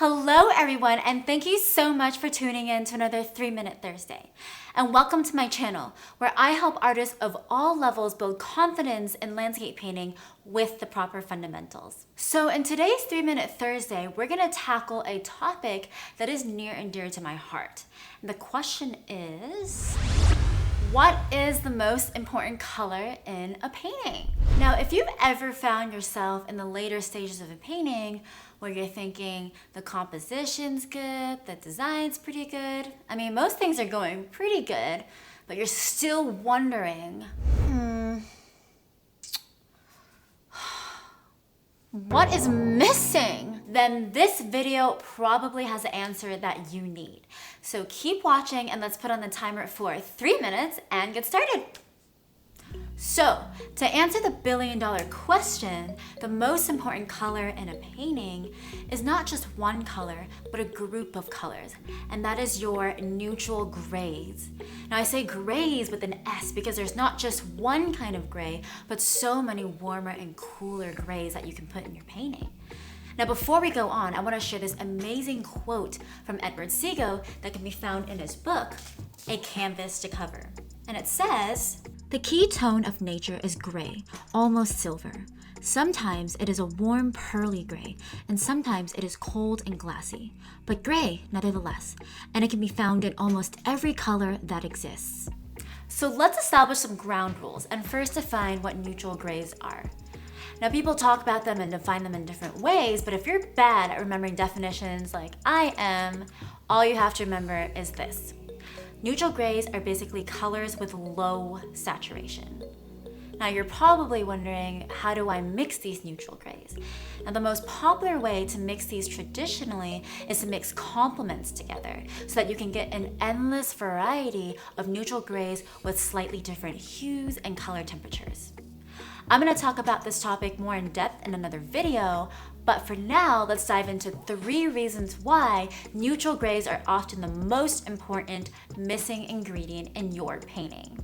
Hello everyone, and thank you so much for tuning in to another 3-Minute Thursday. And welcome to my channel, where I help artists of all levels build confidence in landscape painting with the proper fundamentals. So in today's 3-Minute Thursday, we're gonna tackle a topic that is near and dear to my heart. And the question is, what is the most important color in a painting? Now, if you've ever found yourself in the later stages of a painting where you're thinking the composition's good, the design's pretty good, I mean, most things are going pretty good, but you're still wondering, what is missing? Then this video probably has the answer that you need. So keep watching and let's put on the timer for 3 minutes and get started. So, to answer the billion-dollar question, the most important color in a painting is not just one color, but a group of colors, and that is your neutral grays. Now, I say grays with an S because there's not just one kind of gray, but so many warmer and cooler grays that you can put in your painting. Now, before we go on, I want to share this amazing quote from Edward Seago that can be found in his book, A Canvas to Cover. And it says, "The key tone of nature is gray, almost silver. Sometimes it is a warm pearly gray, and sometimes it is cold and glassy, but gray nevertheless, and it can be found in almost every color that exists." So let's establish some ground rules and first define what neutral grays are. Now, people talk about them and define them in different ways, but if you're bad at remembering definitions like I am, all you have to remember is this. Neutral grays are basically colors with low saturation. Now, you're probably wondering, how do I mix these neutral grays? Now, the most popular way to mix these traditionally is to mix complements together so that you can get an endless variety of neutral grays with slightly different hues and color temperatures. I'm going to talk about this topic more in depth in another video, but for now, let's dive into 3 reasons why neutral grays are often the most important missing ingredient in your painting.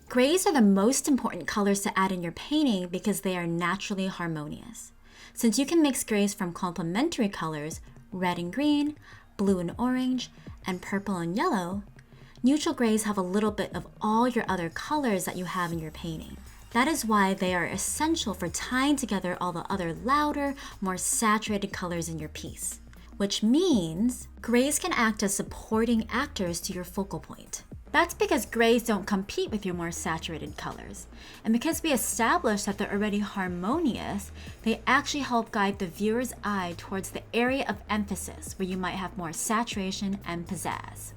Grays are the most important colors to add in your painting because they are naturally harmonious. Since you can mix grays from complementary colors, red and green, blue and orange, and purple and yellow, neutral grays have a little bit of all your other colors that you have in your painting. That is why they are essential for tying together all the other louder, more saturated colors in your piece. Which means grays can act as supporting actors to your focal point. That's because grays don't compete with your more saturated colors. And because we established that they're already harmonious, they actually help guide the viewer's eye towards the area of emphasis where you might have more saturation and pizzazz.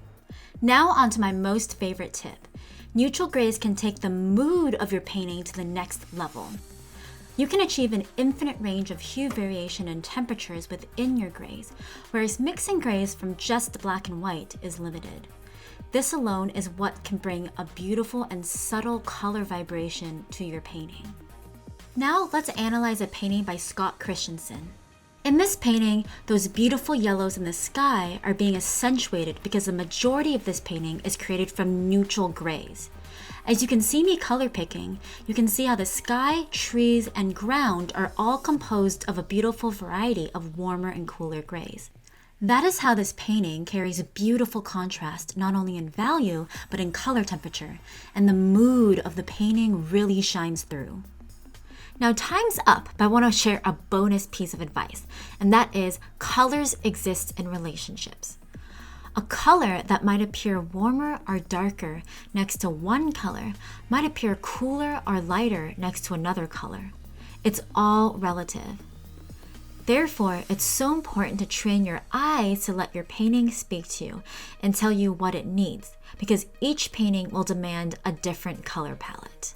Now onto my most favorite tip. Neutral grays can take the mood of your painting to the next level. You can achieve an infinite range of hue variation and temperatures within your grays, whereas mixing grays from just black and white is limited. This alone is what can bring a beautiful and subtle color vibration to your painting. Now let's analyze a painting by Christensen. In this painting, those beautiful yellows in the sky are being accentuated because the majority of this painting is created from neutral grays. As you can see me color picking, you can see how the sky, trees, and ground are all composed of a beautiful variety of warmer and cooler grays. That is how this painting carries a beautiful contrast not only in value, but in color temperature, and the mood of the painting really shines through. Now, time's up, but I want to share a bonus piece of advice, and that is colors exist in relationships. A color that might appear warmer or darker next to one color might appear cooler or lighter next to another color. It's all relative. Therefore, it's so important to train your eyes to let your painting speak to you and tell you what it needs, because each painting will demand a different color palette.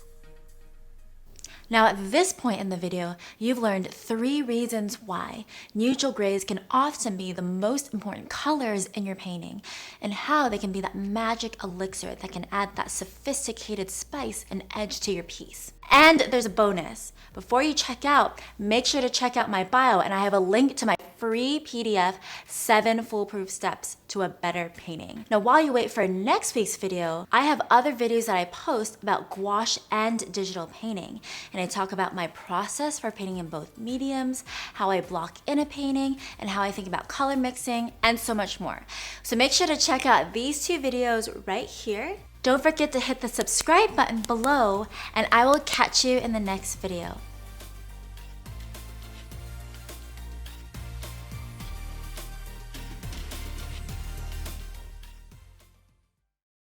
Now, at this point in the video, you've learned 3 reasons why neutral grays can often be the most important colors in your painting, and how they can be that magic elixir that can add that sophisticated spice and edge to your piece. And there's a bonus. Before you check out, make sure to check out my bio, and I have a link to my free PDF, 7 foolproof steps to a better painting. Now, while you wait for next week's video, I have other videos that I post about gouache and digital painting. And I talk about my process for painting in both mediums, how I block in a painting, and how I think about color mixing, and so much more. So make sure to check out these 2 videos right here. Don't forget to hit the subscribe button below, and I will catch you in the next video.